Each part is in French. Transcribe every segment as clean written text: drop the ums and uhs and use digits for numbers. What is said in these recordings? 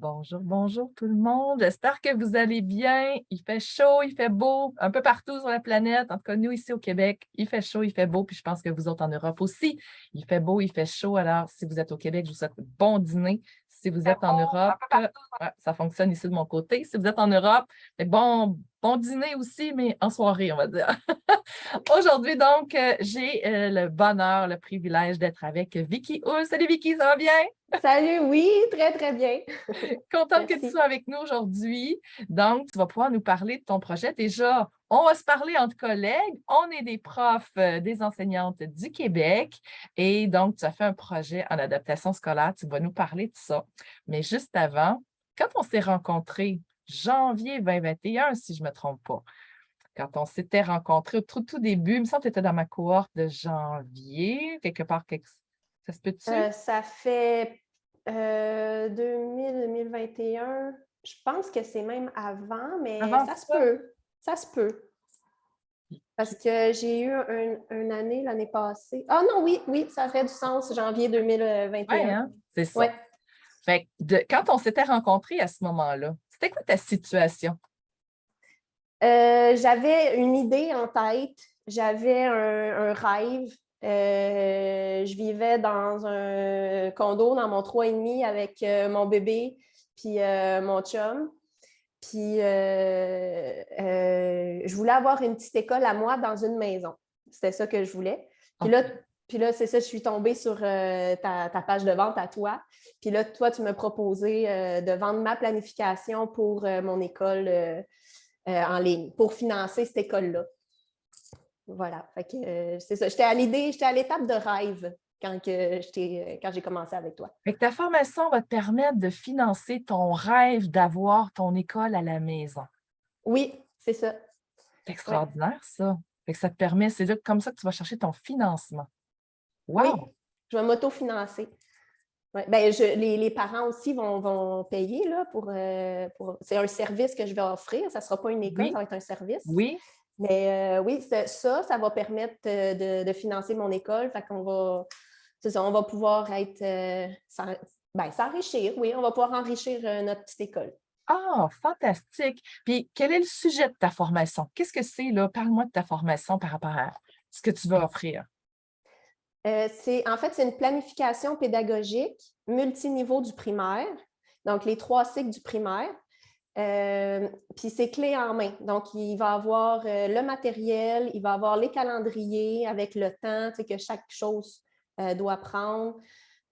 Bonjour, bonjour tout le monde. J'espère que vous allez bien. Il fait chaud, il fait beau, un peu partout sur la planète. En tout cas, nous, ici au Québec, il fait chaud, il fait beau. Puis je pense que vous autres en Europe aussi, il fait beau, il fait chaud. Alors, si vous êtes au Québec, je vous souhaite bon dîner. Si vous êtes en Europe, ouais, ça fonctionne ici de mon côté. Si vous êtes en Europe, bon dîner aussi, mais en soirée, on va dire. Aujourd'hui, donc, j'ai le bonheur, le privilège d'être avec Vicky Hull. Salut Vicky, ça va bien? Salut, oui, très, très bien. Contente que tu Merci. sois avec nous aujourd'hui. Donc, tu vas pouvoir nous parler de ton projet. Déjà, on va se parler entre collègues. On est des profs, des enseignantes du Québec. Et donc, tu as fait un projet en adaptation scolaire. Tu vas nous parler de ça. Mais juste avant, quand on s'est rencontrés, janvier 2021, si je ne me trompe pas, quand on s'était rencontrés au tout début, il me semble que tu étais dans ma cohorte de janvier, quelque part, ça se peut-tu? Ça fait 2021. Je pense que c'est même avant, mais Avant ça se ça? peut. Ça se peut. Parce que j'ai eu une année l'année passée. Ah non, oui, oui, ça fait du sens, janvier Oui, 2021. hein? C'est Oui. ça. Fait que quand on s'était rencontrés à ce moment-là, c'était quoi ta situation? J'avais une idée en tête, j'avais un rêve. Je vivais dans un condo dans mon 3,5 avec mon bébé puis mon chum. Puis je voulais avoir une petite école à moi dans une maison. C'était ça que je voulais. Puis là, OK. puis là c'est ça, je suis tombée sur ta page de vente à toi. Puis là, toi, tu m'as proposé de vendre ma planification pour mon école en ligne, pour financer cette école-là. Voilà. Fait que c'est ça. J'étais à l'étape de rêve quand j'ai commencé avec toi. Fait que ta formation va te permettre de financer ton rêve d'avoir ton école à la maison. Oui, c'est ça. C'est Ouais. extraordinaire, ça. Fait que ça te permet, c'est là, comme ça que tu vas chercher ton financement. Oui, Wow! je vais m'autofinancer. Ouais. Ben, les parents aussi vont payer là, c'est un service que je vais offrir. Ça ne sera pas une école, ça Oui, va être un service. oui. Mais oui, ça va permettre de financer mon école. Fait qu'on va, c'est ça, on va pouvoir être, s'enrichir. Oui, on va pouvoir enrichir notre petite école. Ah, fantastique. Puis, quel est le sujet de ta formation? Qu'est-ce que c'est, là? Parle-moi de ta formation par rapport à ce que tu vas offrir. En fait, c'est une planification pédagogique multiniveau du primaire, donc les 3 cycles du primaire. Puis c'est clé en main. Donc, il va avoir le matériel, il va avoir les calendriers avec le temps que chaque chose doit prendre.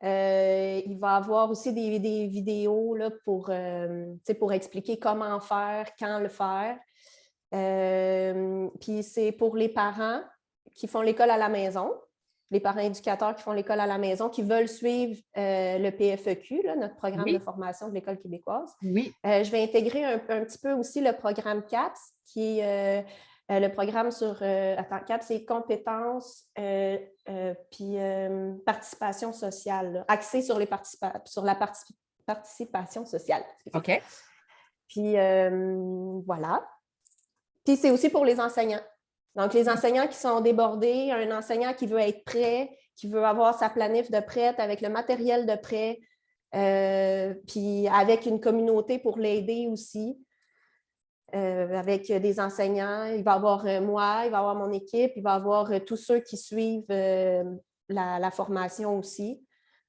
Il va avoir aussi des vidéos là, pour expliquer comment faire, quand le faire. Puis c'est pour les parents qui font l'école à la maison, les parents éducateurs qui font l'école à la maison, qui veulent suivre le PFEQ, là, notre programme de Oui, formation de l'École québécoise. oui. Je vais intégrer un petit peu aussi le programme CAPS, qui est le programme sur CAPS, c'est compétences puis participation sociale, là, axé sur la participation sociale. OK. Puis voilà. Puis c'est aussi pour les enseignants. Donc, les enseignants qui sont débordés, un enseignant qui veut être prêt, qui veut avoir sa planif de prête avec le matériel de prêt, puis avec une communauté pour l'aider aussi, avec des enseignants. Il va y avoir moi, il va y avoir mon équipe, il va y avoir tous ceux qui suivent la formation aussi.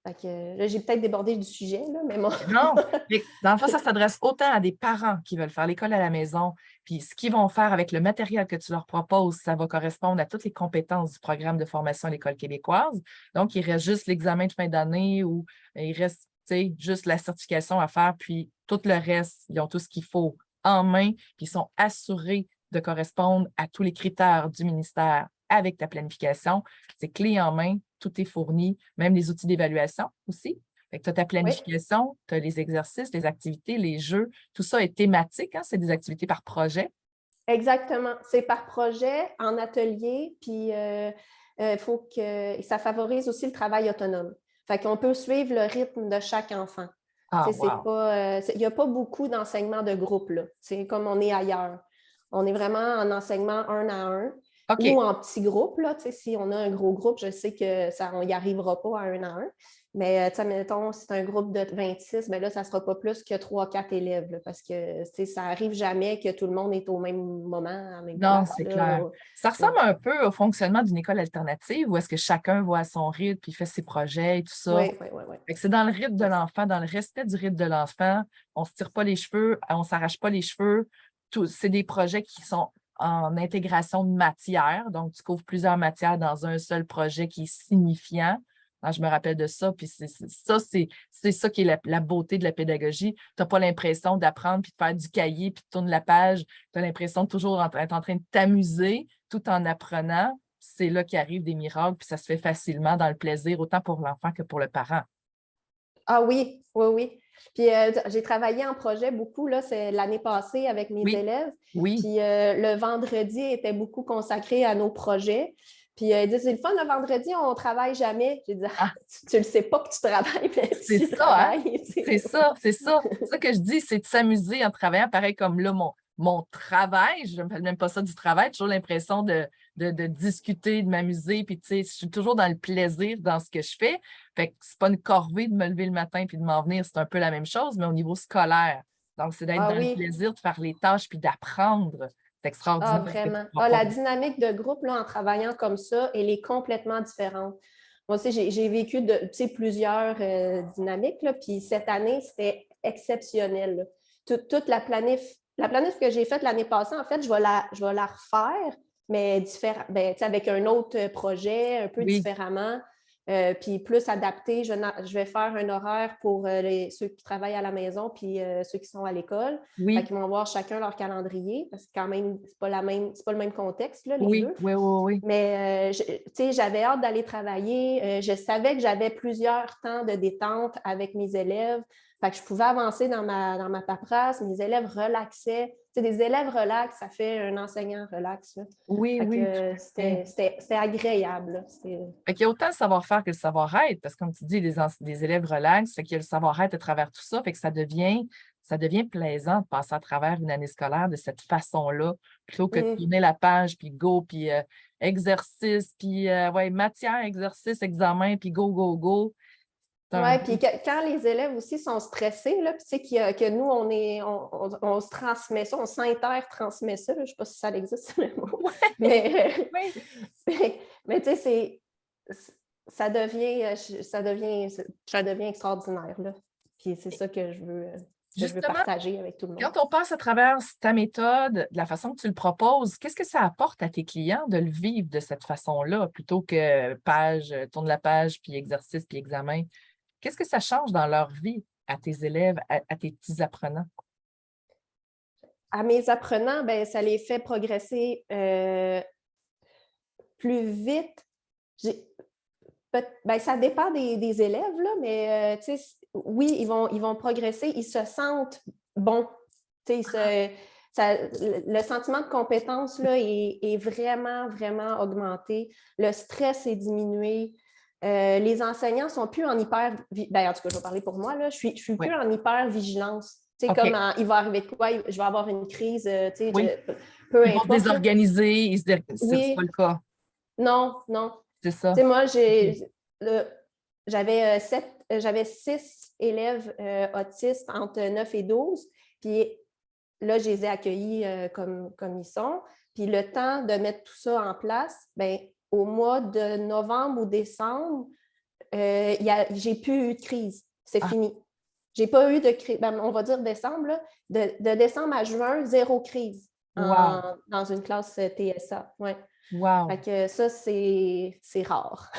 Fait que, là, j'ai peut-être débordé du sujet, là, mais bon. Non, mais dans le fond, ça s'adresse autant à des parents qui veulent faire l'école à la maison, puis ce qu'ils vont faire avec le matériel que tu leur proposes, ça va correspondre à toutes les compétences du programme de formation à l'École québécoise. Donc, il reste juste l'examen de fin d'année ou il reste, tu sais, juste la certification à faire, puis tout le reste, ils ont tout ce qu'il faut en main, puis ils sont assurés de correspondre à tous les critères du ministère avec ta planification. C'est clé en main, tout est fourni, même les outils d'évaluation aussi. Fait que tu as ta Oui. planification, tu as les exercices, les activités, les jeux, tout ça est thématique, hein, c'est des activités par projet. Exactement. C'est par projet, en atelier, puis faut que ça favorise aussi le travail autonome. Fait qu'on peut suivre le rythme de chaque enfant. Ah, C'est wow! pas, il n'y a pas beaucoup d'enseignement de groupe, là. C'est comme on est ailleurs. On est vraiment en enseignement un à un OK. ou en petits groupes, là. Si on a un gros groupe, je sais que ça, on n'y arrivera pas à un à un. Mais, tu sais, mettons, si c'est un groupe de 26, bien là, ça ne sera pas plus que 3-4 élèves, là, parce que ça n'arrive jamais que tout le monde est au même moment, à même Non, place. c'est clair. Là. Ça Ouais. ressemble un peu au fonctionnement d'une école alternative où est-ce que chacun va à son rythme puis fait ses projets et tout ça. Oui, oui, oui, oui. Fait que c'est dans le rythme de l'enfant, dans le respect du rythme de l'enfant. On ne se tire pas les cheveux, on ne s'arrache pas les cheveux. C'est des projets qui sont en intégration de matière. Donc, tu couvres plusieurs matières dans un seul projet qui est signifiant. Ah, je me rappelle de ça. Puis c'est ça qui est la beauté de la pédagogie. Tu n'as pas l'impression d'apprendre puis de faire du cahier puis de tourner la page. Tu as l'impression de toujours être en train de t'amuser tout en apprenant. C'est là qu'arrivent des miracles, puis ça se fait facilement dans le plaisir, autant pour l'enfant que pour le parent. Ah oui, oui, oui. Puis j'ai travaillé en projet beaucoup, là, c'est l'année passée avec mes Oui, élèves. oui. Puis le vendredi était beaucoup consacré à nos projets. Puis ils disent, c'est le fun, le vendredi, on ne travaille jamais. J'ai dit, ah, Ah, tu ne le sais pas que tu travailles, mais c'est tu ça, hein? travailles. Tu sais. C'est ça, c'est ça. C'est ça que je dis, c'est de s'amuser en travaillant. Pareil comme là, mon travail, je ne m'appelle même pas ça du travail, j'ai toujours l'impression de discuter, de m'amuser, puis tu sais, je suis toujours dans le plaisir dans ce que je fais. Fait que c'est pas une corvée de me lever le matin puis de m'en venir, c'est un peu la même chose, mais au niveau scolaire. Donc, c'est d'être Ah dans le oui, plaisir de faire les tâches puis d'apprendre. C'est ah extraordinaire ce que tu vraiment. Ah, la proposes. dynamique de groupe, là, en travaillant comme ça, elle est complètement différente. Moi aussi, j'ai vécu plusieurs dynamiques, là, puis cette année, c'était exceptionnel. Là. Toute la planif que j'ai faite l'année passée, en fait, je vais la refaire, mais ben, avec un autre projet, un peu Oui, différemment, puis plus adapté. Je vais faire un horaire pour ceux qui travaillent à la maison, puis ceux qui sont à l'école. Fait oui, qu'ils vont voir chacun leur calendrier, parce que quand même, c'est pas le même contexte, là, les oui, deux. oui, oui, oui. Mais j'avais hâte d'aller travailler. Je savais que j'avais plusieurs temps de détente avec mes élèves. Fait que je pouvais avancer dans ma paperasse. Mes élèves relaxaient. Des élèves relax, ça fait un enseignant relax. Là. Oui, Fait que oui, tout à fait. c'était agréable. Là. Fait qu'il y a autant le savoir-faire que le savoir-être, parce que comme tu dis, des élèves relax, fait qu'il y a le savoir-être à travers tout ça, fait que ça devient plaisant de passer à travers une année scolaire de cette façon-là, plutôt que de Mm. tourner la page, puis go, puis exercice, puis ouais, matière, exercice, examen, puis go, go, go. C'est un Oui, puis beau- quand les élèves aussi sont stressés, là, puis tu sais que nous, on se transmet ça, on s'inter-transmet ça, là, je ne sais pas si ça existe, le mot, mais, Oui. mais tu sais, ça devient extraordinaire, là. Puis c'est ça que je veux Justement, partager avec tout le monde. quand on passe à travers ta méthode, de la façon que tu le proposes, qu'est-ce que ça apporte à tes clients de le vivre de cette façon-là, plutôt que page, tourne la page, puis exercice, puis examen? Qu'est-ce que ça change dans leur vie à tes élèves, à tes petits apprenants? À mes apprenants, ben, ça les fait progresser plus vite. Ben, ça dépend des élèves, là, mais oui, ils vont progresser, ils se sentent bons. Le sentiment de compétence là, est vraiment, vraiment augmenté. Le stress est diminué. Les enseignants ne sont plus en hyper... Ben, en tout cas, je vais parler pour moi. Là, je suis Oui, plus en hyper-vigilance. Comme OK. il va arriver quoi, je vais avoir une crise, Oui. peu Ils vont se importe. Là. désorganiser, c'est pas Oui, le cas. non, non. C'est ça. Tu sais, moi, OK. j'avais 6 élèves autistes entre 9 et 12. Puis là, je les ai accueillis comme ils sont. Puis le temps de mettre tout ça en place, ben, au mois de novembre ou décembre, j'ai plus eu de crise. C'est Ah, fini. J'ai pas eu de crise. Ben, on va dire décembre, là. De décembre à juin, zéro crise wow, dans une classe TSA. Ouais. Fait wow. que ça, c'est rare.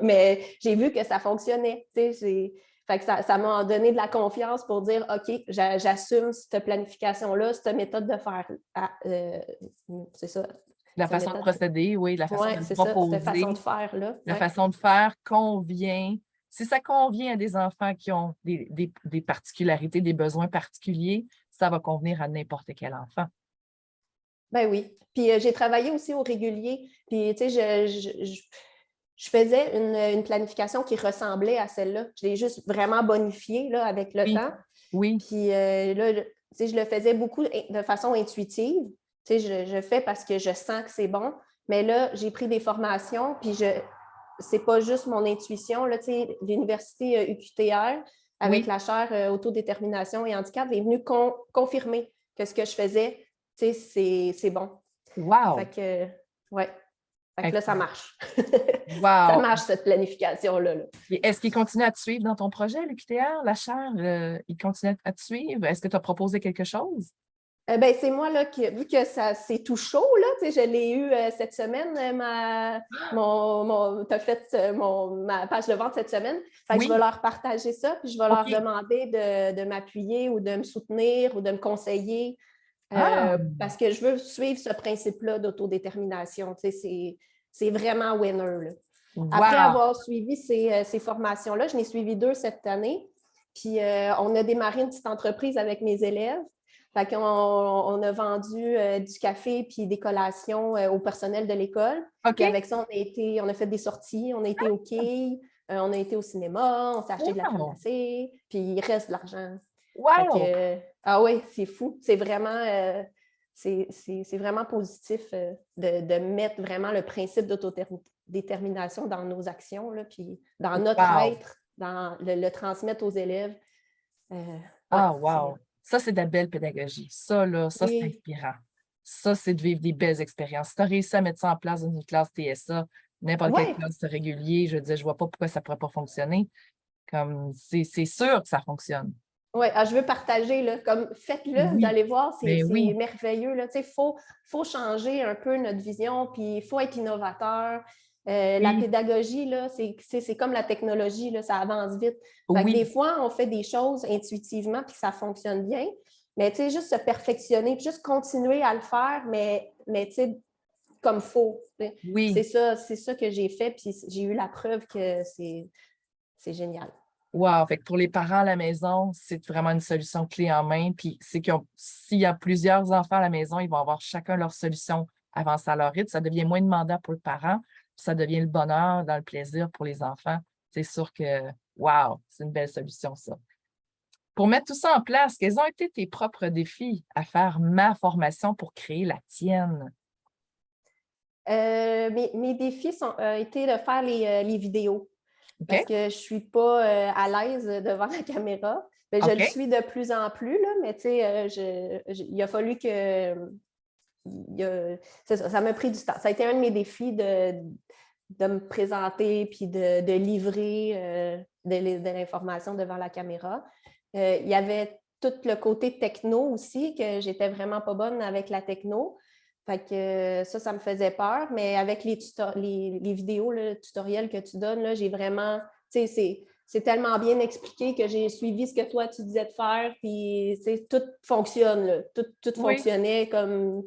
Mais j'ai vu que ça fonctionnait. Fait que ça m'a donné de la confiance pour dire OK, j'assume cette planification-là, cette méthode de faire. C'est ça. La Cette façon de méthode. procéder, oui, la façon Oui, de le c'est ça, cette façon proposer, de faire-là. la Ouais. façon de faire convient. Si ça convient à des enfants qui ont des particularités, des besoins particuliers, ça va convenir à n'importe quel enfant. Ben oui. Puis j'ai travaillé aussi au régulier. Puis, tu sais, je faisais une planification qui ressemblait à celle-là. Je l'ai juste vraiment bonifiée là, avec le Oui, temps. oui, Puis là, tu sais, je le faisais beaucoup de façon intuitive. Tu sais, je fais parce que je sens que c'est bon. Mais là, j'ai pris des formations, puis c'est pas juste mon intuition. Là, l'université UQTR, avec Oui. la chaire autodétermination et handicap, est venue confirmer que ce que je faisais, c'est bon. Fait Wow! que, ouais. Fait que là, ça marche. Ça Wow! marche, cette planification-là. Là. Et est-ce qu'il continue à te suivre dans ton projet, l'UQTR, la chaire? Il continue à te suivre? Est-ce que tu as proposé quelque chose? Ben, c'est moi, là, vu que c'est tout chaud, là, je l'ai eu cette semaine, tu as fait ma page de vente cette semaine. Fait que je vais Oui. leur partager ça, puis je vais leur OK. demander de m'appuyer ou de me soutenir ou de me conseiller Ah! parce que je veux suivre ce principe-là d'autodétermination. C'est vraiment winner. Là. Après Wow! avoir suivi ces formations-là, je n'ai suivi 2 cette année. Puis on a démarré une petite entreprise avec mes élèves. Fait qu'on on a vendu du café puis des collations au personnel de l'école. Puis OK. avec ça, on a fait des sorties, on a été au quai, on a été au cinéma, on s'est acheté de la crème Wow! glacée, puis il reste de l'argent. Fait Wow! que, ah oui, c'est fou. C'est vraiment positif de mettre vraiment le principe d'autodétermination dans nos actions, là, puis dans notre Wow! être, dans le transmettre aux élèves. Ouais, Ah, wow! Ça, c'est de la belle pédagogie. Ça, là, ça, c'est oui, inspirant. Ça, c'est de vivre des belles expériences. Si tu as réussi à mettre ça en place dans une classe TSA, n'importe quelle ouais, classe régulier, je veux dire, je vois pas pourquoi ça pourrait pas fonctionner. Comme, c'est sûr que ça fonctionne. ouais. Ah, je veux partager, là, comme faites-le, vous Oui, allez voir, mais c'est oui, merveilleux. Là. Faut changer un peu notre vision, puis il faut être innovateur. La oui, pédagogie, là, c'est comme la technologie, là, ça avance vite. Fait que des oui, fois, on fait des choses intuitivement, puis ça fonctionne bien. Mais juste se perfectionner, puis juste continuer à le faire, mais comme faut. oui. C'est ça que j'ai fait, puis j'ai eu la preuve que c'est génial. Wow! Fait que pour les parents à la maison, c'est vraiment une solution clé en main. Puis c'est s'il y a plusieurs enfants à la maison, ils vont avoir chacun leur solution avancée à leur rythme. Ça devient moins demandant pour le parent, puis ça devient le bonheur dans le plaisir pour les enfants. C'est sûr que, wow, c'est une belle solution, ça. Pour mettre tout ça en place, quels ont été tes propres défis à faire ma formation pour créer la tienne? Mes défis ont été de faire les vidéos parce OK? que je ne suis pas à l'aise devant la caméra. Mais je le OK? suis de plus en plus, là, mais il a fallu que. Ça m'a pris du temps. Ça a été un de mes défis de me présenter puis de livrer de l'information devant la caméra. Il y avait tout le côté techno aussi, que j'étais vraiment pas bonne avec la techno. Fait que ça me faisait peur, mais avec les vidéos, le tutoriel que tu donnes, là, j'ai vraiment, c'est tellement bien expliqué que j'ai suivi ce que toi, tu disais de faire, puis tout fonctionne, là. Tout Oui, fonctionnait comme...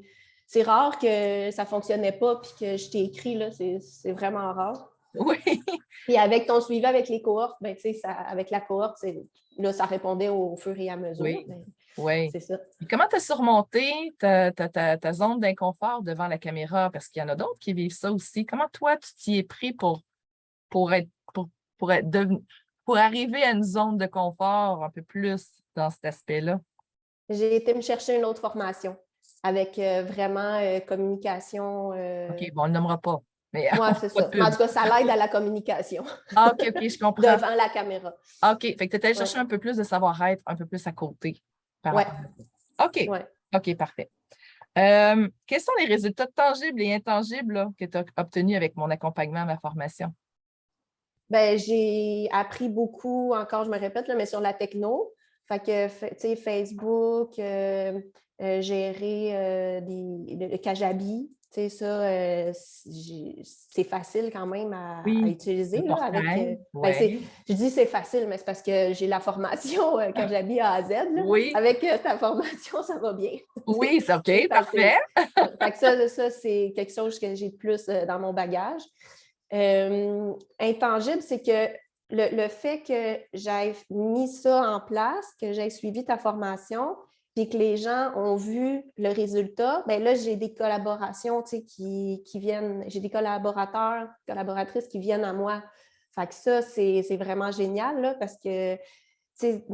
C'est rare que ça ne fonctionnait pas, puis que je t'ai écrit, là, c'est vraiment rare. oui, Puis avec ton suivi avec les cohortes, ben, avec la cohorte, là, ça répondait au fur et à mesure. oui, Ben, oui. c'est ça. Et comment tu as surmonté ta zone d'inconfort devant la caméra? Parce qu'il y en a d'autres qui vivent ça aussi. Comment toi, tu t'y es pris pour être, pour être pour arriver à une zone de confort un peu plus dans cet aspect-là? J'ai été me chercher une autre formation avec vraiment communication. OK, bon, on ne le nommera pas, mais Moi, on c'est fait pas de ça. Mais en pub. tout cas, ça l'aide à la communication Ah, OK, OK, je comprends. devant la caméra. Ah, OK, fait que tu étais allé Ouais, chercher un peu plus de savoir-être, un peu plus à côté par ouais, rapport à ça. OK, ouais. OK, parfait. Quels sont les résultats tangibles et intangibles là, que tu as obtenus avec mon accompagnement à ma formation? Ben, j'ai appris beaucoup, encore, je me répète, là, mais sur la techno. Fait que, tu sais, Facebook, gérer le Kajabi, tu sais, ça, c'est facile quand même à Oui, utiliser, le là, avec... portail, ben, oui. je dis c'est facile, mais c'est parce que j'ai la formation Kajabi A à Z, là. Oui, Avec ta formation, ça va bien. oui, c'est C'est OK, facile. parfait. Ouais. Fait que ça c'est quelque chose que j'ai de plus dans mon bagage. Intangible, c'est que le fait que j'aie mis ça en place, que j'aie suivi ta formation, puis que les gens ont vu le résultat, bien là, j'ai des collaborations qui viennent, j'ai des collaborateurs, collaboratrices qui viennent à moi. Fait que ça, c'est vraiment génial là, parce que sais,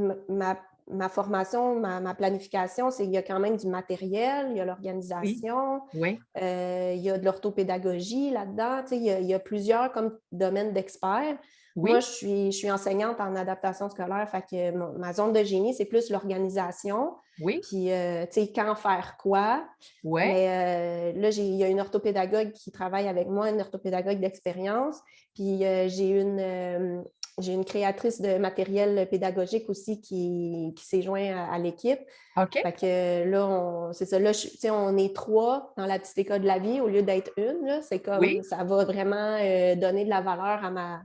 ma formation, ma planification, c'est qu'il y a quand même du matériel, il y a Oui, l'organisation, oui, il y a de l'orthopédagogie là-dedans. Tu sais, il y a plusieurs comme domaines d'experts. Moi, oui, je suis enseignante en adaptation scolaire, fait que ma zone de génie, c'est plus l'organisation, oui, puis tu sais, quand faire quoi. ouais. Mais là, il y a une orthopédagogue qui travaille avec moi, une orthopédagogue d'expérience. Puis j'ai une créatrice de matériel pédagogique aussi qui s'est joint à l'équipe. OK. Fait que là, c'est ça. Là, on est 3 dans la petite école de la vie au lieu d'être une. Là. C'est comme Oui. ça va vraiment donner de la valeur à ma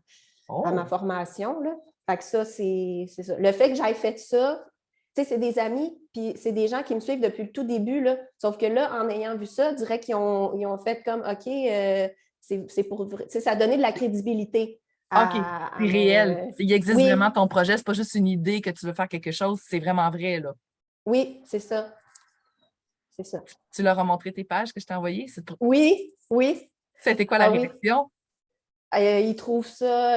Oh, formation. Là. Fait que ça, c'est ça. Le fait que j'aie fait ça, c'est des amis, puis c'est des gens qui me suivent depuis le tout début. Là. Sauf que là, en ayant vu ça, je dirais ils ont fait comme OK, c'est pour vrai. Ça a donné de la crédibilité OK. à C'est réel. mon. Il existe vraiment Oui, ton projet. C'est pas juste une idée que tu veux faire quelque chose. C'est vraiment vrai, là. oui, c'est ça. C'est ça. Tu leur as montré tes pages que je t'ai envoyées. Oui, oui. C'était quoi la Ah oui. réaction? Ils trouvent ça.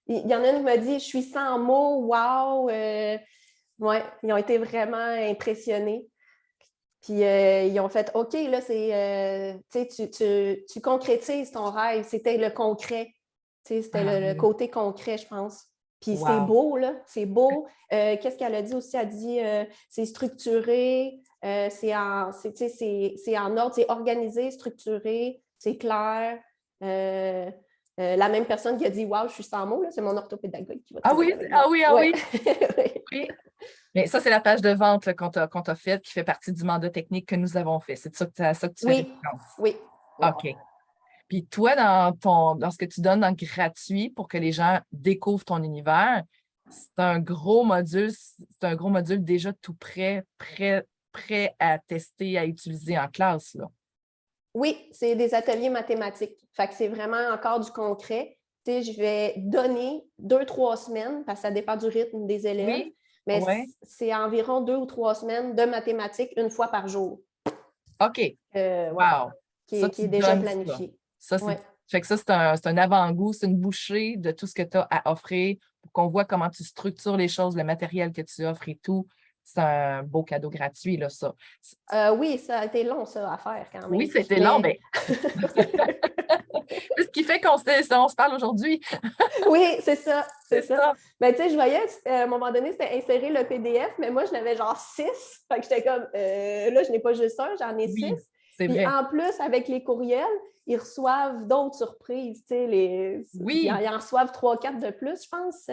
Il y en a une qui m'a dit: Je suis sans mots, wow! Ouais, ils ont été vraiment impressionnés. Puis ils ont fait OK, là, tu concrétises ton rêve. C'était le concret. C'était Ah le oui. côté concret, je pense. Puis c'est Wow. beau, là, c'est beau. Qu'est-ce qu'elle a dit aussi? Elle a dit c'est structuré, c'est en ordre, c'est organisé, structuré, c'est clair. Euh, la même personne qui a dit wow, je suis sans mots, c'est mon orthopédagogue qui va Ah travailler oui, avec ah moi. oui, ah Ouais. oui. Oui. Mais ça, c'est la page de vente là, qu'on t'a faite qui fait partie du mandat technique que nous avons fait. C'est à ça que tu fais Oui, référence. oui, oui. OK. Puis toi, dans ce que tu donnes en gratuit pour que les gens découvrent ton univers, c'est un gros module déjà tout prêt à tester, à utiliser en classe, là. Oui, c'est des ateliers mathématiques. Fait que c'est vraiment encore du concret. Tu sais, je vais donner 2, 3 semaines, parce que ça dépend du rythme des élèves, Oui, mais oui, c'est environ 2 ou 3 semaines de mathématiques une fois par jour. OK. Ouais, Wow. Ça, qui tu est déjà donnes ça. planifié. Ça, Ouais. fait que ça, c'est un avant-goût, c'est une bouchée de tout ce que tu as à offrir pour qu'on voit comment tu structures les choses, le matériel que tu offres et tout. C'est un beau cadeau gratuit, là, ça. Oui, ça a été long, ça, à faire quand Oui, même. c'était long, Mais mais c'est ce qui fait on se parle aujourd'hui. oui, c'est ça, c'est C'est ça. ça. Ben, tu sais, je voyais, à un moment donné, c'était insérer le PDF, mais moi, je n'avais genre 6. Fait que j'étais comme, là, je n'ai pas juste un, j'en ai 6. Oui, c'est Puis vrai. en plus, avec les courriels, ils reçoivent d'autres surprises, tu sais, Oui, ils en reçoivent 3, 4 de plus, je pense,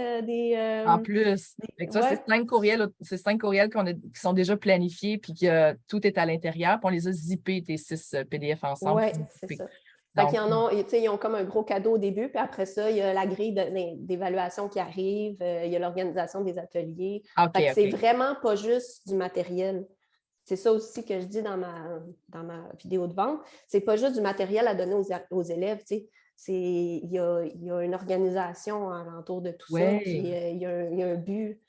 en plus. Fait que ça, ouais, c'est 5 courriels qui sont déjà planifiés, puis que tout est à l'intérieur, puis on les a zippés, tes 6 PDF ensemble. ouais, c'est ça. Fait Donc, qu'ils en ont, tu sais, ils ont comme un gros cadeau au début, puis après ça, il y a la grille d'évaluation qui arrive, il y a l'organisation des ateliers. OK, Fait que c'est OK. vraiment pas juste du matériel. C'est ça aussi que je dis dans ma vidéo de vente. C'est pas juste du matériel à donner aux élèves, tu sais. Il y a une organisation alentour de tout ça, puis Oui, il y a un but.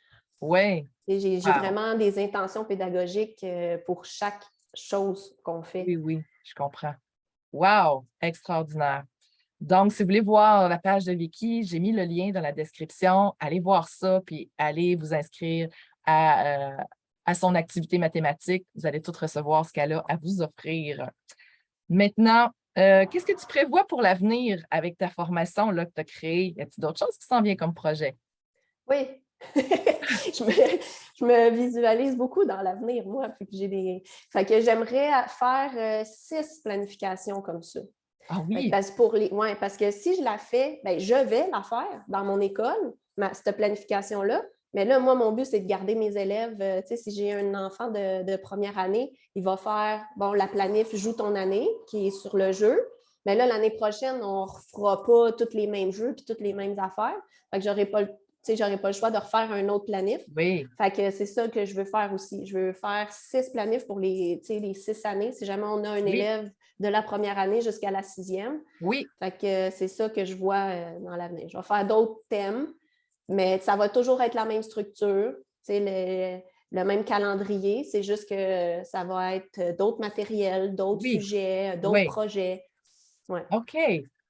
oui. J'ai Wow. vraiment des intentions pédagogiques pour chaque chose qu'on fait. Oui, oui, je comprends. Wow, extraordinaire. Donc, si vous voulez voir la page de Vicky, j'ai mis le lien dans la description. Allez voir ça, puis allez vous inscrire à son activité mathématique. Vous allez tout recevoir ce qu'elle a à vous offrir. Maintenant, qu'est-ce que tu prévois pour l'avenir avec ta formation là, que tu as créée? Y a-t-il d'autres choses qui s'en viennent comme projet? Oui. Je me visualise beaucoup dans l'avenir, moi. Fait que j'aimerais faire 6 planifications comme ça. Ah oui, Parce que si je la fais, ben, je vais la faire dans mon école, cette planification-là. Mais là, moi, mon but, c'est de garder mes élèves. Tu sais, si j'ai un enfant de première année, il va faire, bon, la planif Joue ton année, qui est sur le jeu. Mais là, l'année prochaine, on ne refera pas tous les mêmes jeux puis toutes les mêmes affaires. Fait que j'aurais pas le choix de refaire un autre planif. oui, Fait que c'est ça que je veux faire aussi. Je veux faire 6 planifs pour les 6 années. Si jamais on a un oui, élève de la première année jusqu'à la 6e. oui, Fait que c'est ça que je vois dans l'avenir. Je vais faire d'autres thèmes, mais ça va toujours être la même structure, le même calendrier. C'est juste que ça va être d'autres matériels, d'autres oui, sujets, d'autres oui. projets. Ouais. OK.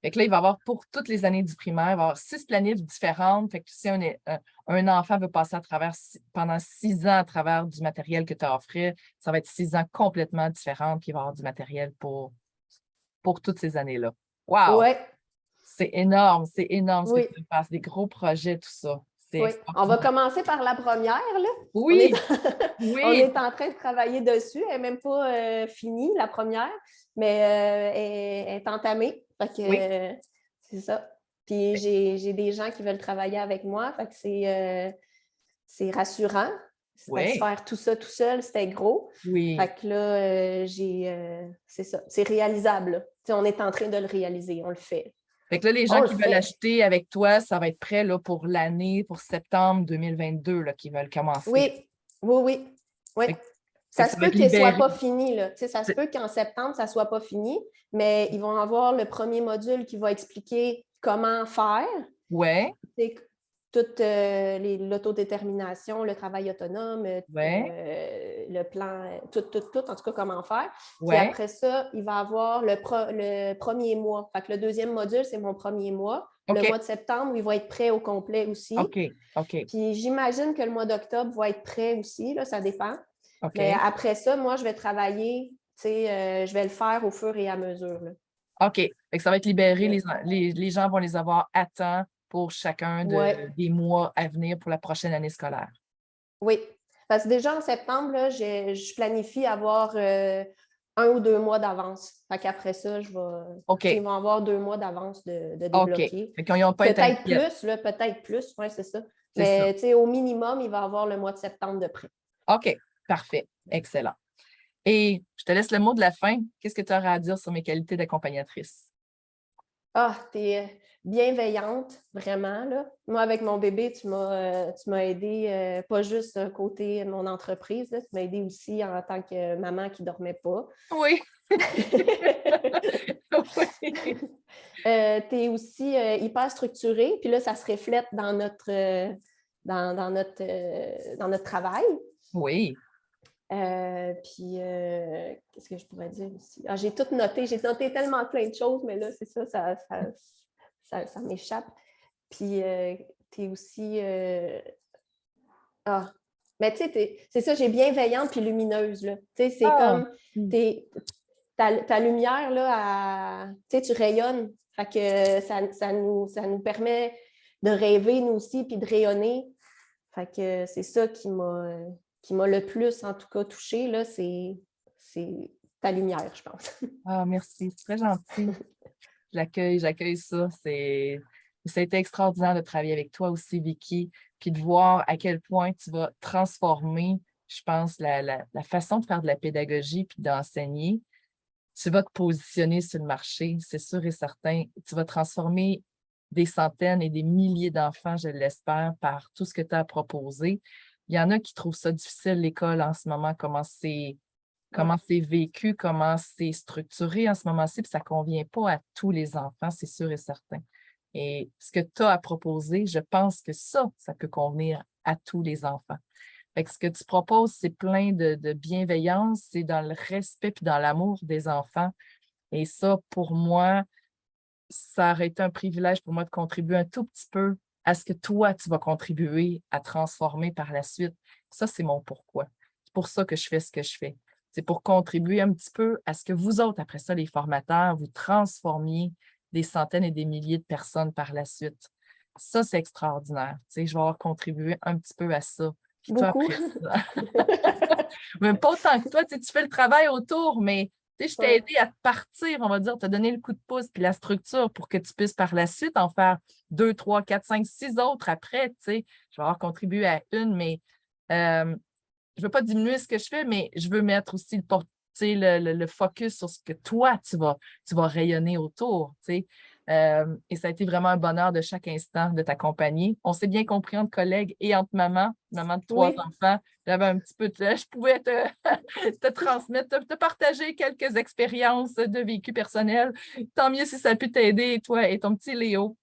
Fait que là, il va y avoir pour toutes les années du primaire, il va y avoir 6 planifs différentes. Fait que si un enfant veut passer à travers pendant 6 ans à travers du matériel que tu as offert, ça va être 6 ans complètement différents, puis il va y avoir du matériel pour toutes ces années-là. Wow! Ouais, C'est énorme ce que oui, tu passes, des gros projets, tout ça. C'est oui. On va extraordinaire. commencer par la première, là. On est, Oui, on oui, est en train de travailler dessus. Elle n'est même pas finie, la première, mais elle est entamée. Fait que oui, c'est ça. Puis j'ai des gens qui veulent travailler avec moi. Fait que c'est rassurant. Parce que oui, faire tout ça tout seul, c'était gros. oui. Fait que là, c'est ça. C'est réalisable, là. On est en train de le réaliser. On le fait. Fait que là, les gens On le qui veulent fait. acheter avec toi, ça va être prêt là, pour l'année, pour septembre 2022, là, qui veulent commencer. Oui, oui, oui. Oui. Fait que, fait Ça que se ça va peut être qu'il ne soit libéré. pas fini, là. Ça se peut qu'en septembre, ça ne soit pas fini, mais ils vont avoir le premier module qui va expliquer comment faire. Ouais, C'est toute l'autodétermination, le travail autonome, ouais, le plan, tout, en tout cas, comment faire. Puis ouais. après ça, il va avoir le premier mois. Fait que le deuxième module, c'est mon premier mois. Le OK, mois de septembre, il va être prêt au complet aussi. OK, OK, Puis j'imagine que le mois d'octobre va être prêt aussi, là, ça dépend. Mais OK, après ça, moi, je vais travailler, je vais le faire au fur et à mesure, là. OK. Fait que ça va être libéré. Euh, Les gens vont les avoir à temps pour chacun ouais, des mois à venir pour la prochaine année scolaire. oui. Parce que déjà en septembre, là, je planifie avoir 1 ou 2 mois d'avance. Fait qu'après ça, ils OK, vont avoir 2 mois d'avance de OK. débloquer. Fait qu'ils n'ont pas à être Peut-être inquiets. plus, là, peut-être plus, oui, c'est ça. C'est ça. Mais au minimum, il va avoir le mois de septembre de prêt. OK, parfait. Excellent. Et je te laisse le mot de la fin. Qu'est-ce que tu auras à dire sur mes qualités d'accompagnatrice? Ah, tu es bienveillante, vraiment, là. Moi, avec mon bébé, tu m'as aidé, pas juste côté mon entreprise, là, tu m'as aidé aussi en tant que maman qui ne dormait pas. Oui. Oui. Tu es aussi hyper structurée, puis là, ça se reflète dans notre travail. Oui. Puis, qu'est-ce que je pourrais dire aussi? Ah, j'ai tout noté. J'ai noté tellement plein de choses, mais là, c'est ça, ça m'échappe. Puis, tu es aussi. Ah, mais tu sais, c'est ça, j'ai bienveillante puis lumineuse. Là. Tu sais, c'est Ah, comme ta lumière, là, tu sais, tu rayonnes. Fait que ça nous permet de rêver, nous aussi, puis de rayonner. Fait que c'est ça qui m'a le plus, en tout cas, touchée, là, c'est ta lumière, je pense. ah, merci. C'est très gentil. J'accueille ça. Ça a été extraordinaire de travailler avec toi aussi, Vicky, puis de voir à quel point tu vas transformer, je pense, la façon de faire de la pédagogie puis d'enseigner. Tu vas te positionner sur le marché, c'est sûr et certain. Tu vas transformer des centaines et des milliers d'enfants, je l'espère, par tout ce que tu as à proposer. Il y en a qui trouvent ça difficile, l'école, en ce moment, Ouais. comment c'est vécu, comment c'est structuré en ce moment-ci, puis ça ne convient pas à tous les enfants, c'est sûr et certain. Et ce que tu as à proposer, je pense que ça peut convenir à tous les enfants. Fait que ce que tu proposes, c'est plein de bienveillance, c'est dans le respect puis dans l'amour des enfants. Et ça, pour moi, ça aurait été un privilège pour moi de contribuer un tout petit peu à ce que toi, tu vas contribuer à transformer par la suite. Ça, c'est mon pourquoi. C'est pour ça que je fais ce que je fais. C'est pour contribuer un petit peu à ce que vous autres, après ça, les formateurs, vous transformiez des centaines et des milliers de personnes par la suite. Ça, c'est extraordinaire. Tu sais, je vais avoir contribué un petit peu à ça. Puis toi, Beaucoup. après ça, même pas autant que toi, tu sais, tu fais le travail autour, mais tu sais, je t'ai Ouais. aidé à te partir, on va dire, te donner le coup de pouce puis la structure pour que tu puisses par la suite en faire 2, 3, 4, 5, 6 autres après. Tu sais, je vais avoir contribué à une, mais je ne veux pas diminuer ce que je fais, mais je veux mettre aussi le focus sur ce que toi, tu vas rayonner autour. Tu sais. Et ça a été vraiment un bonheur de chaque instant de t'accompagner. On s'est bien compris entre collègues et entre maman de 3 Oui. enfants. J'avais un petit peu je pouvais te transmettre, te partager quelques expériences de vécu personnel. Tant mieux si ça a pu t'aider, toi et ton petit Léo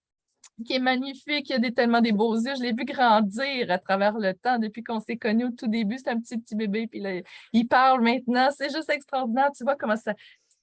qui est magnifique, il a tellement des beaux yeux. Je l'ai vu grandir à travers le temps depuis qu'on s'est connus au tout début. C'était un petit bébé, puis là, il parle maintenant. C'est juste extraordinaire. Tu vois comment ça.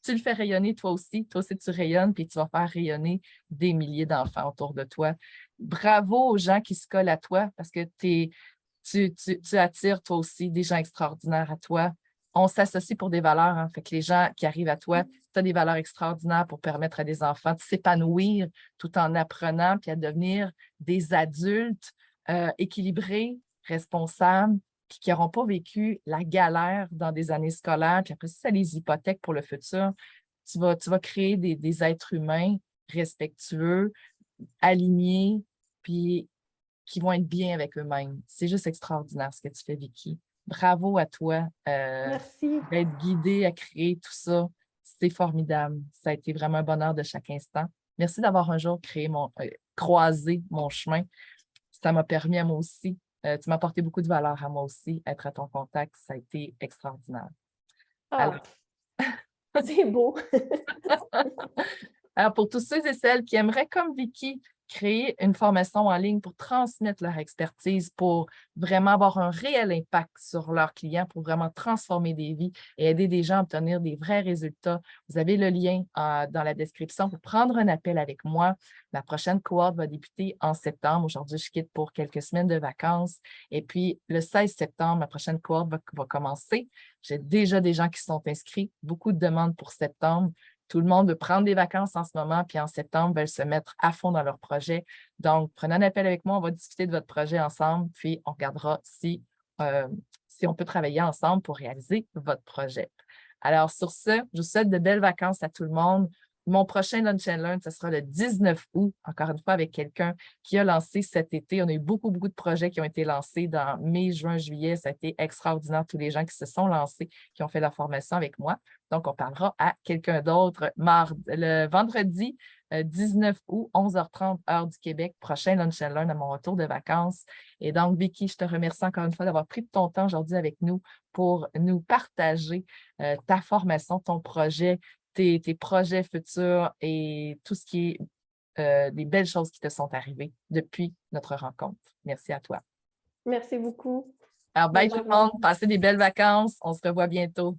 tu le fais rayonner toi aussi tu rayonnes, puis tu vas faire rayonner des milliers d'enfants autour de toi. Bravo aux gens qui se collent à toi parce que tu attires toi aussi des gens extraordinaires à toi. On s'associe pour des valeurs, hein, fait que les gens qui arrivent à toi, tu as des valeurs extraordinaires pour permettre à des enfants de s'épanouir tout en apprenant puis à devenir des adultes équilibrés, responsables, puis qui n'auront pas vécu la galère dans des années scolaires, puis après ça les hypothèques pour le futur. Tu vas créer des êtres humains respectueux, alignés, puis qui vont être bien avec eux-mêmes. C'est juste extraordinaire ce que tu fais, Vicky. Bravo à toi Merci. d'être guidée à créer tout ça. C'est formidable. Ça a été vraiment un bonheur de chaque instant. Merci d'avoir un jour croisé mon chemin. Ça m'a permis à moi aussi. Tu m'as apporté beaucoup de valeur à moi aussi. Être à ton contact, ça a été extraordinaire. Ah, c'est beau. Alors, pour tous ceux et celles qui aimeraient, comme Vicky, créer une formation en ligne pour transmettre leur expertise, pour vraiment avoir un réel impact sur leurs clients, pour vraiment transformer des vies et aider des gens à obtenir des vrais résultats, vous avez le lien dans la description pour prendre un appel avec moi. La prochaine cohorte va débuter en septembre. Aujourd'hui, je quitte pour quelques semaines de vacances. Et puis, le 16 septembre, ma prochaine cohorte va commencer. J'ai déjà des gens qui sont inscrits, beaucoup de demandes pour septembre. Tout le monde veut prendre des vacances en ce moment, puis en septembre, veulent se mettre à fond dans leur projet. Donc, prenez un appel avec moi, on va discuter de votre projet ensemble, puis on regardera si on peut travailler ensemble pour réaliser votre projet. Alors, sur ce, je vous souhaite de belles vacances à tout le monde. Mon prochain Lunch and Learn, ce sera le 19 août, encore une fois avec quelqu'un qui a lancé cet été. On a eu beaucoup de projets qui ont été lancés dans mai, juin, juillet. Ça a été extraordinaire, tous les gens qui se sont lancés, qui ont fait la formation avec moi. Donc, on parlera à quelqu'un d'autre le vendredi 19 août, 11h30, heure du Québec, prochain Lunch and Learn à mon retour de vacances. Et donc, Vicky, je te remercie encore une fois d'avoir pris de ton temps aujourd'hui avec nous pour nous partager ta formation, ton projet, tes projets futurs et tout ce qui est des belles choses qui te sont arrivées depuis notre rencontre. Merci à toi. Merci beaucoup. Alors, bye Bonne tout le journée. monde. Passez des belles vacances. On se revoit bientôt.